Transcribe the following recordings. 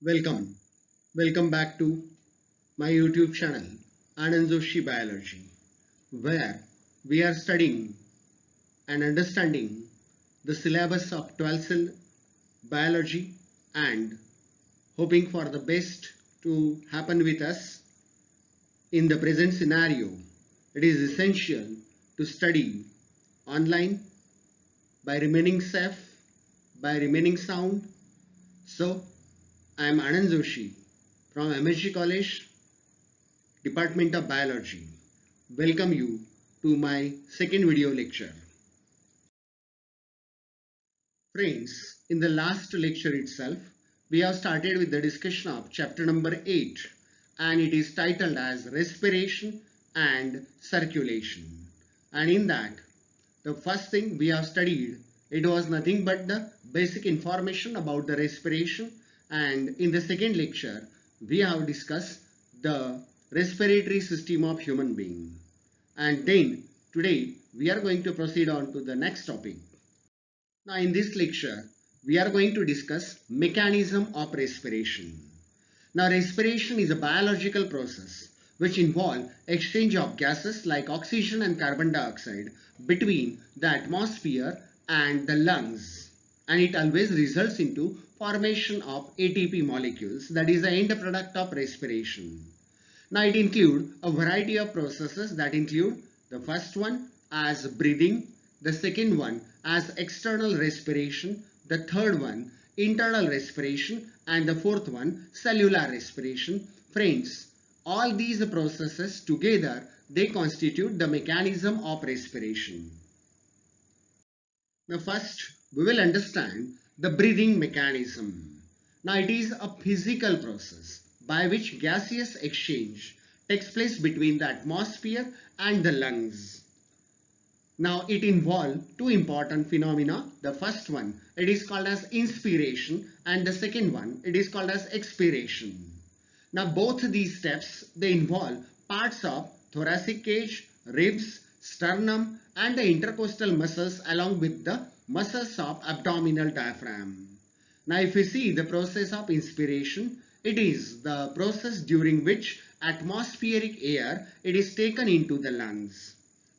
Welcome. Welcome back to my YouTube channel, Anand Joshi Biology, where we are studying and understanding the syllabus of 12th biology and hoping for the best to happen with us in the present scenario. It is essential to study online by remaining safe, by remaining sound. So, I am Anand Joshi from MSG College, Department of Biology. Welcome you to my second video lecture. Friends, in the last lecture itself, we have started with the discussion of chapter number 8 and it is titled as Respiration and Circulation. And in that, the first thing we have studied, it was nothing but the basic information about the respiration, and in the second lecture, we have discussed the respiratory system of human being. And then today we are going to proceed on to the next topic. Now in this lecture, we are going to discuss mechanism of respiration. Now respiration is a biological process which involves exchange of gases like oxygen and carbon dioxide between the atmosphere and the lungs, and it always results into formation of ATP molecules, that is the end product of respiration. Now it includes a variety of processes that include the first one as breathing, the second one as external respiration, the third one internal respiration, and the fourth one cellular respiration. Friends, all these processes together, they constitute the mechanism of respiration. Now first we will understand the breathing mechanism. Now it is a physical process by which gaseous exchange takes place between the atmosphere and the lungs. Now it involves two important phenomena. The first one, it is called as inspiration, and the second one, it is called as expiration. Now both these steps, they involve parts of thoracic cage, ribs, sternum and the intercostal muscles along with the muscles of abdominal diaphragm. Now if we see the process of inspiration, it is the process during which atmospheric air, it is taken into the lungs,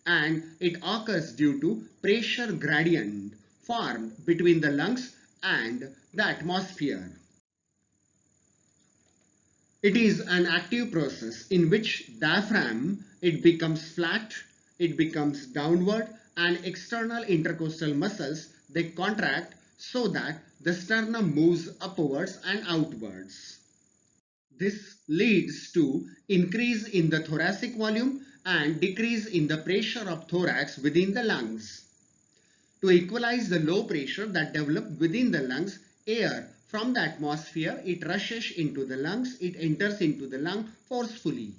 and it occurs due to pressure gradient formed between the lungs and the atmosphere. It is an active process in which diaphragm, it becomes flat, it becomes downward, and external intercostal muscles, they contract so that the sternum moves upwards and outwards. This leads to increase in the thoracic volume and decrease in the pressure of thorax within the lungs. To equalize the low pressure that develops within the lungs, air from the atmosphere, it rushes into the lungs, it enters into the lung forcefully,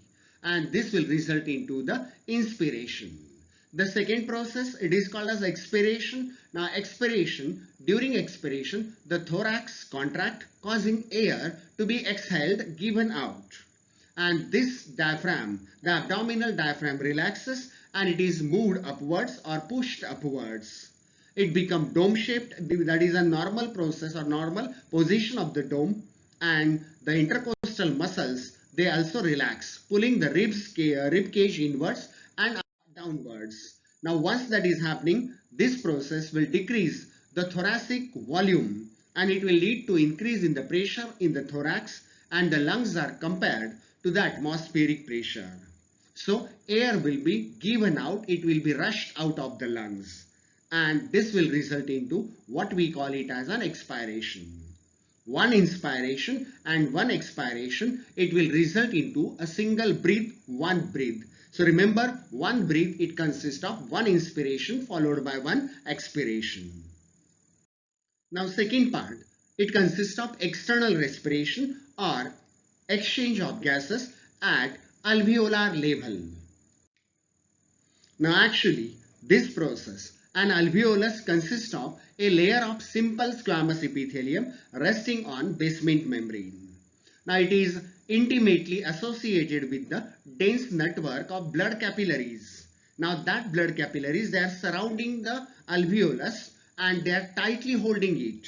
and this will result into the inspiration. The second process, it is called as expiration. Now expiration, during expiration, the thorax contract causing air to be exhaled, given out. And this diaphragm, the abdominal diaphragm relaxes and it is moved upwards or pushed upwards. It becomes dome shaped, that is a normal process or normal position of the dome, and the intercostal muscles, they also relax, pulling the rib cage inwards and downwards. Now once that is happening, this process will decrease the thoracic volume and it will lead to increase in the pressure in the thorax, and the lungs are compared to the atmospheric pressure. So air will be given out, it will be rushed out of the lungs, and this will result into what we call it as an expiration. One inspiration and one expiration, it will result into a single breath, one breath. So remember, one breath, it consists of one inspiration followed by one expiration. Now second part, it consists of external respiration or exchange of gases at alveolar level. Now actually, this process, an alveolus consists of a layer of simple squamous epithelium resting on basement membrane. Now it is intimately associated with the dense network of blood capillaries. Now that blood capillaries, they are surrounding the alveolus and they are tightly holding it.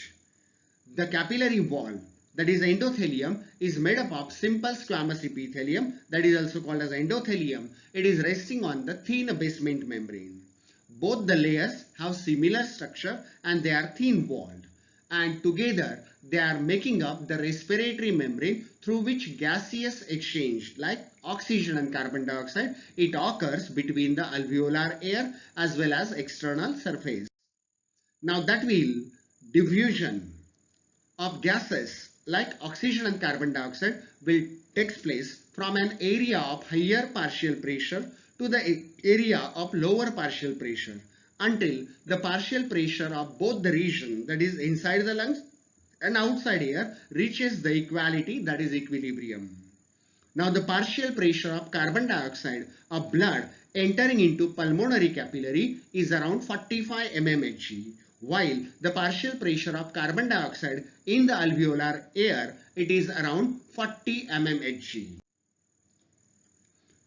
The capillary wall, that is endothelium, is made up of simple squamous epithelium, that is also called as endothelium. It is resting on the thin basement membrane. Both the layers have similar structure and they are thin walled, and together they are making up the respiratory membrane through which gaseous exchange like oxygen and carbon dioxide it occurs between the alveolar air as well as external surface. Now that will diffusion of gases like oxygen and carbon dioxide will take place from an area of higher partial pressure to the area of lower partial pressure until the partial pressure of both the region, that is inside the lungs and outside air, reaches the equality, that is equilibrium. Now the partial pressure of carbon dioxide of blood entering into pulmonary capillary is around 45 mmHg, while the partial pressure of carbon dioxide in the alveolar air, it is around 40 mmHg.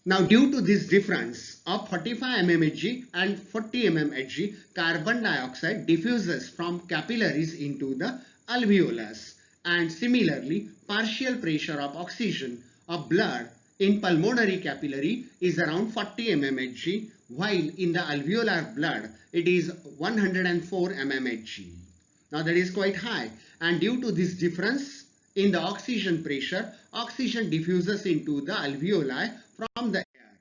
Now due to this difference of 45 mmHg and 40 mmHg, carbon dioxide diffuses from capillaries into the alveolus, and similarly partial pressure of oxygen of blood in pulmonary capillary is around 40 mmHg, while in the alveolar blood it is 104 mmHg. Now that is quite high, and due to this difference in the oxygen pressure, oxygen diffuses into the alveoli from the air,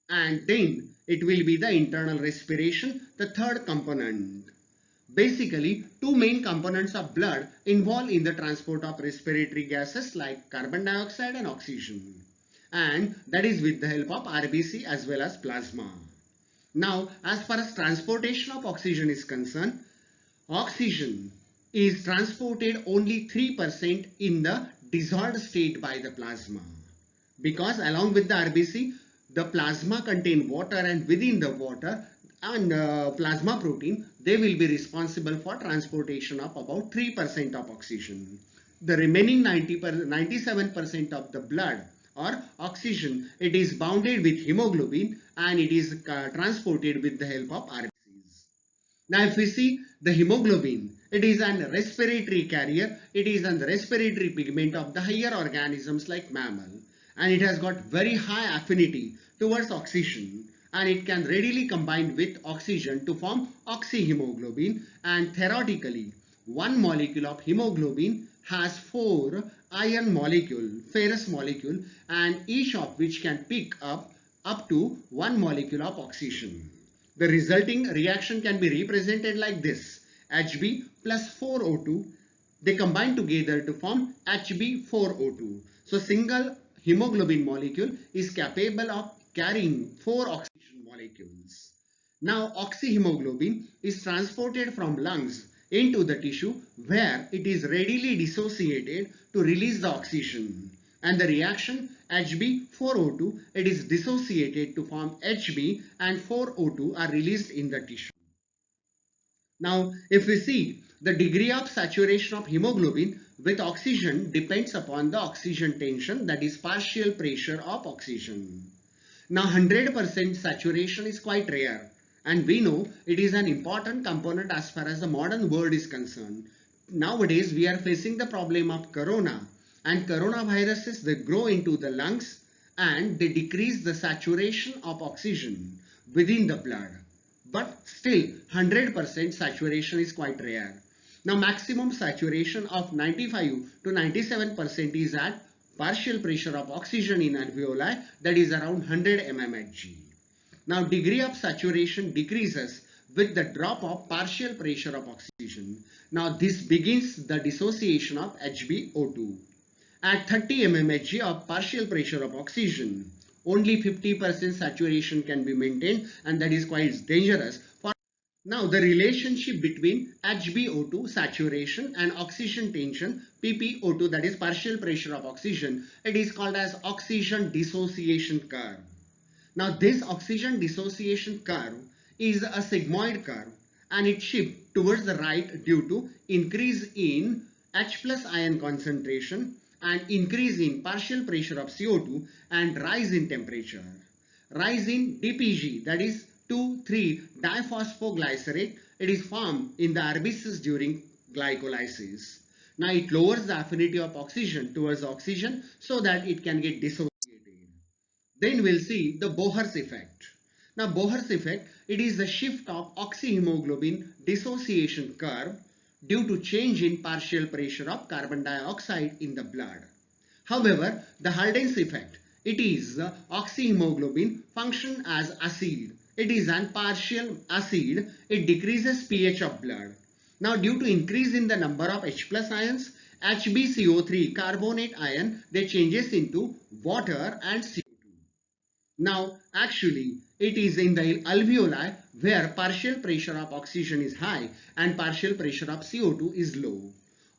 and then it will be the internal respiration, the third component. Basically, two main components of blood involved in the transport of respiratory gases like carbon dioxide and oxygen, and that is with the help of RBC as well as plasma. Now, as far as transportation of oxygen is concerned, oxygen is transported only 3% in the dissolved state by the plasma, because along with the RBC, the plasma contain water, and within the water and plasma protein, they will be responsible for transportation of about 3% of oxygen. The remaining 97% of the blood or oxygen, it is bounded with hemoglobin and it is transported with the help of RBCs. Now if we see the hemoglobin, it is an respiratory carrier, it is an respiratory pigment of the higher organisms like mammal, and it has got very high affinity towards oxygen, and it can readily combine with oxygen to form oxyhemoglobin, and theoretically one molecule of hemoglobin has 4 iron molecule, ferrous molecule, and each of which can pick up to 1 molecule of oxygen. The resulting reaction can be represented like this: Hb plus 4O2, they combine together to form Hb4O2. So single hemoglobin molecule is capable of carrying 4 oxygen molecules. Now oxyhemoglobin is transported from lungs into the tissue where it is readily dissociated to release the oxygen, and the reaction Hb4O2, it is dissociated to form Hb, and 4O2 are released in the tissue. Now if we see, the degree of saturation of hemoglobin with oxygen depends upon the oxygen tension, that is partial pressure of oxygen. Now 100% saturation is quite rare, and we know it is an important component as far as the modern world is concerned. Nowadays we are facing the problem of corona, and coronaviruses, they grow into the lungs and they decrease the saturation of oxygen within the blood. But still 100% saturation is quite rare. Now maximum saturation of 95 to 97% is at partial pressure of oxygen in alveoli, that is around 100 mmHg. Now degree of saturation decreases with the drop of partial pressure of oxygen. Now this begins the dissociation of HbO2. At 30 mmHg of partial pressure of oxygen, only 50% saturation can be maintained, and that is quite dangerous. Now the relationship between HbO2 saturation and oxygen tension PpO2, that is partial pressure of oxygen, it is called as oxygen dissociation curve. Now this oxygen dissociation curve is a sigmoid curve, and it shifts towards the right due to increase in H plus ion concentration and increase in partial pressure of CO2 and rise in temperature. Rise in DPG, that is 2,3-diphosphoglycerate, it is formed in the RBCs during glycolysis. Now it lowers the affinity of oxygen towards oxygen so that it can get dissociated. Then we'll see the Bohr's effect. Now Bohr's effect, it is the shift of oxyhemoglobin dissociation curve due to change in partial pressure of carbon dioxide in the blood. However, the Halden's effect, it is oxyhemoglobin function as acid. It is an partial acid. It decreases pH of blood. Now due to increase in the number of H plus ions, HbCO3 carbonate ion, they changes into water and CO2. Now, actually, it is in the alveoli where partial pressure of oxygen is high and partial pressure of CO2 is low.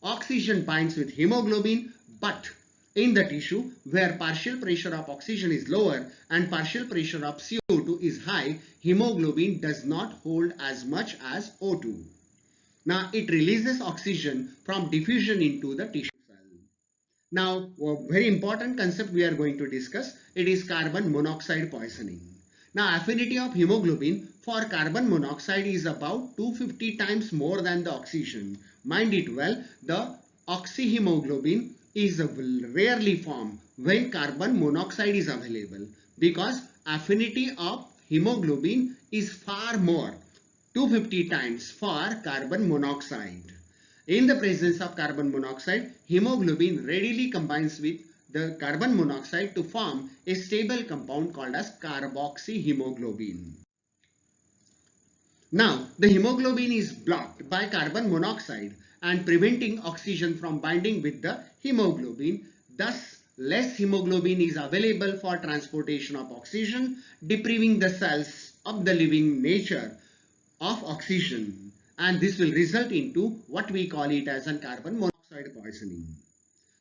Oxygen binds with hemoglobin, but in the tissue where partial pressure of oxygen is lower and partial pressure of CO2 is high, hemoglobin does not hold as much as O2. Now, it releases oxygen from diffusion into the tissue. Now, a very important concept we are going to discuss, it is carbon monoxide poisoning. Now, affinity of hemoglobin for carbon monoxide is about 250 times more than the oxygen. Mind it well, the oxyhemoglobin is rarely formed when carbon monoxide is available because affinity of hemoglobin is far more, 250 times for carbon monoxide. In the presence of carbon monoxide, hemoglobin readily combines with the carbon monoxide to form a stable compound called as carboxyhemoglobin. Now, the hemoglobin is blocked by carbon monoxide and preventing oxygen from binding with the hemoglobin. Thus, less hemoglobin is available for transportation of oxygen, depriving the cells of the living nature of oxygen. And this will result into what we call it as a carbon monoxide poisoning.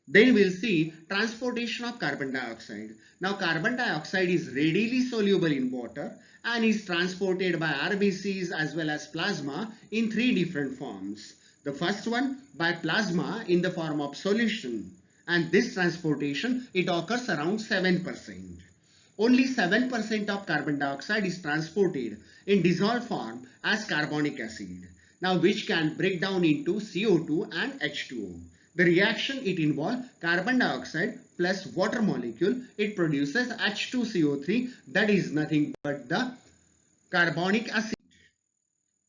Then we'll see transportation of carbon dioxide. Now carbon dioxide is readily soluble in water and is transported by RBCs as well as plasma in three different forms. The first one by plasma in the form of solution, and this transportation it occurs around 7%. Only 7% of carbon dioxide is transported in dissolved form as carbonic acid. Now which can break down into CO2 and H2O. The reaction it involves carbon dioxide plus water molecule. It produces H2CO3, that is nothing but the carbonic acid.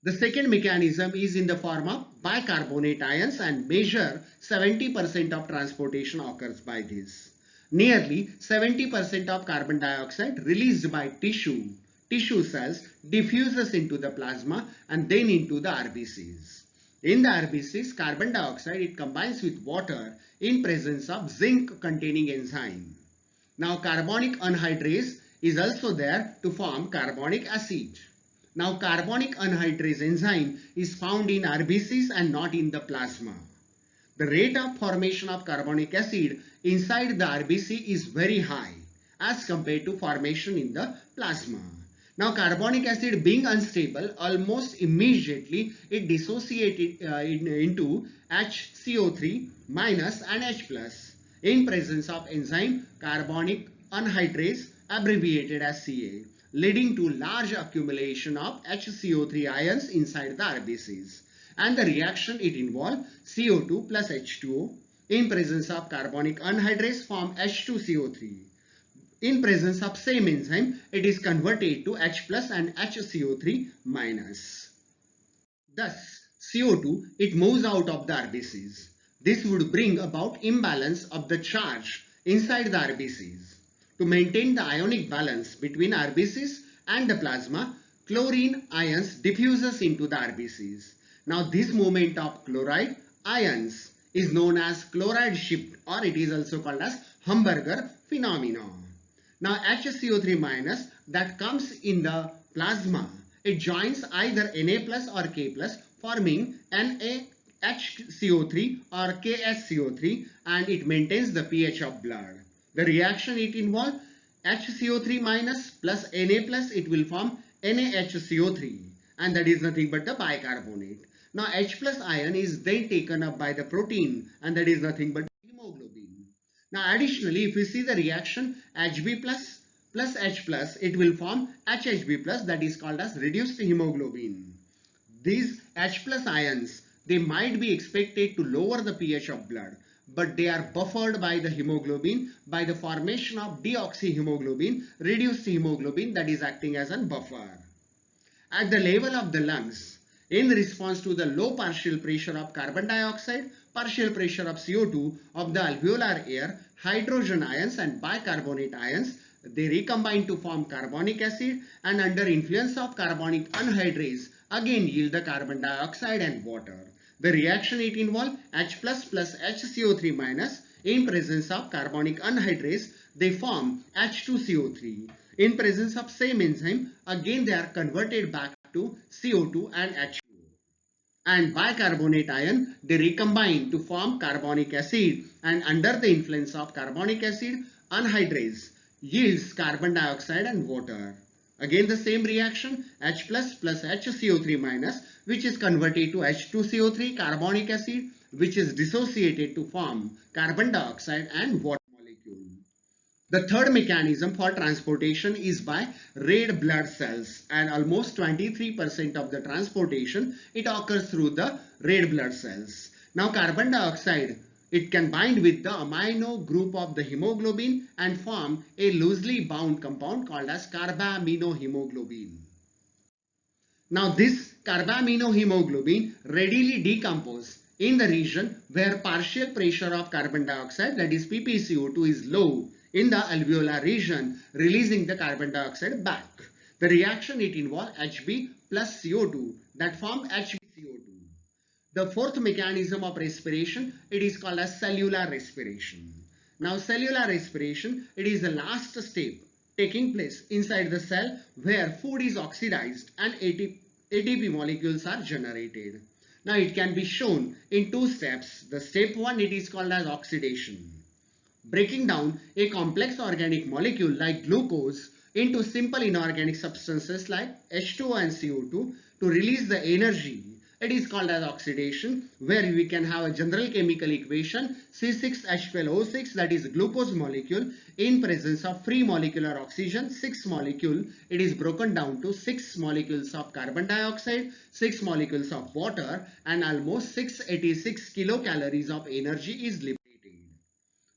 The second mechanism is in the form of bicarbonate ions and measure 70% of transportation occurs by this. Nearly 70% of carbon dioxide released by tissue cells diffuses into the plasma and then into the RBCs. In the RBCs, carbon dioxide it combines with water in presence of zinc containing enzyme. Now carbonic anhydrase is also there to form carbonic acid. Now carbonic anhydrase enzyme is found in RBCs and not in the plasma. The rate of formation of carbonic acid inside the RBC is very high as compared to formation in the plasma. Now carbonic acid being unstable, almost immediately it dissociated into HCO3 minus and H plus in presence of enzyme carbonic anhydrase abbreviated as Ca, leading to large accumulation of HCO3 ions inside the RBCs. And the reaction it involves CO2 plus H2O in presence of carbonic anhydrase form H2CO3. In presence of same enzyme, it is converted to H plus and HCO3 minus. Thus, CO2, it moves out of the RBCs. This would bring about imbalance of the charge inside the RBCs. To maintain the ionic balance between RBCs and the plasma, chlorine ions diffuses into the RBCs. Now, this movement of chloride ions is known as chloride shift, or it is also called as Hamburger phenomenon. Now HCO3 minus that comes in the plasma, it joins either Na plus or K plus forming NaHCO3 or KSCO3 and it maintains the pH of blood. The reaction it involves HCO3 minus plus Na plus, it will form NaHCO3 and that is nothing but the bicarbonate. Now H plus ion is then taken up by the protein and that is nothing but hemoglobin. Now additionally, if we see the reaction Hb plus H plus, it will form HHb plus, that is called as reduced hemoglobin. These H plus ions, they might be expected to lower the pH of blood, but they are buffered by the hemoglobin by the formation of deoxyhemoglobin, reduced hemoglobin that is acting as a buffer. At the level of the lungs, in response to the low partial pressure of carbon dioxide, partial pressure of CO2 of the alveolar air, hydrogen ions and bicarbonate ions, they recombine to form carbonic acid, and under influence of carbonic anhydrase again yield the carbon dioxide and water. The reaction it involves H plus HCO3 minus. In presence of carbonic anhydrase, they form H2CO3. In presence of same enzyme, again they are converted back to CO2 and H2O. And bicarbonate ion, they recombine to form carbonic acid, and under the influence of carbonic acid, anhydrase yields carbon dioxide and water. Again the same reaction, H plus HCO3 minus, which is converted to H2CO3 carbonic acid, which is dissociated to form carbon dioxide and water molecule. The third mechanism for transportation is by red blood cells, and almost 23% of the transportation it occurs through the red blood cells. Now carbon dioxide, it can bind with the amino group of the hemoglobin and form a loosely bound compound called as carbaminohemoglobin. Now this carbaminohemoglobin readily decomposes in the region where partial pressure of carbon dioxide, that is ppCO2, is low in the alveolar region, releasing the carbon dioxide back. The reaction it involves Hb plus CO2 that form HbCO2. The fourth mechanism of respiration, it is called as cellular respiration. Now cellular respiration, it is the last step taking place inside the cell where food is oxidized and ATP molecules are generated. Now it can be shown in two steps. The step one, it is called as oxidation. Breaking down a complex organic molecule like glucose into simple inorganic substances like H2O and CO2 to release the energy. It is called as oxidation, where we can have a general chemical equation C6H12O6, that is glucose molecule in presence of free molecular oxygen 6 molecule. It is broken down to 6 molecules of carbon dioxide, 6 molecules of water, and almost 686 kilocalories of energy is liberated.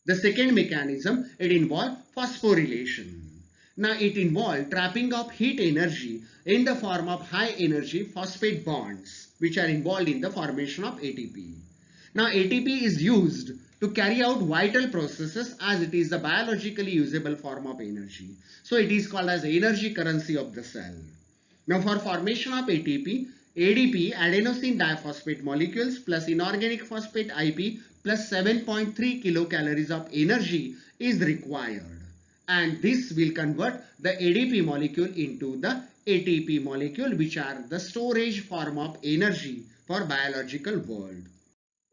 The second mechanism, it involves phosphorylation. Now it involves trapping of heat energy in the form of high energy phosphate bonds, which are involved in the formation of ATP. Now ATP is used to carry out vital processes as it is the biologically usable form of energy. So it is called as energy currency of the cell. Now for formation of ATP, ADP, adenosine diphosphate molecules plus inorganic phosphate IP plus 7.3 kilocalories of energy is required. And this will convert the ADP molecule into the ATP molecule, which are the storage form of energy for biological world.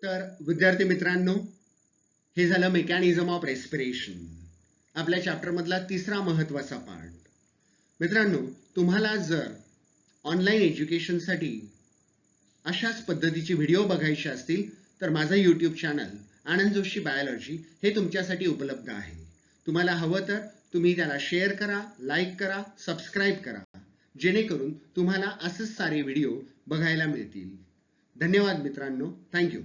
तर विद्यार्थी मित्रांनो, हे झालं mechanism of respiration, आपल्या chapter मधला तिसरा महत्वाचा part. मित्रांनो, तुम्हाला जर ऑनलाईन एज्युकेशनसाठी अशाच पद्धतीचे व्हिडिओ बघायचे असतील तर माझं YouTube channel Anand Joshi biology हे तुमच्यासाठी उपलब्ध आहे. तुम्हाला हवं तर तुम्ही त्याला शेअर करा, लाईक करा, सबस्क्राईब करा, जेणेकरून तुम्हाला असेच सारे व्हिडिओ बघायला मिळतील. धन्यवाद मित्रांनो. थँक्यू.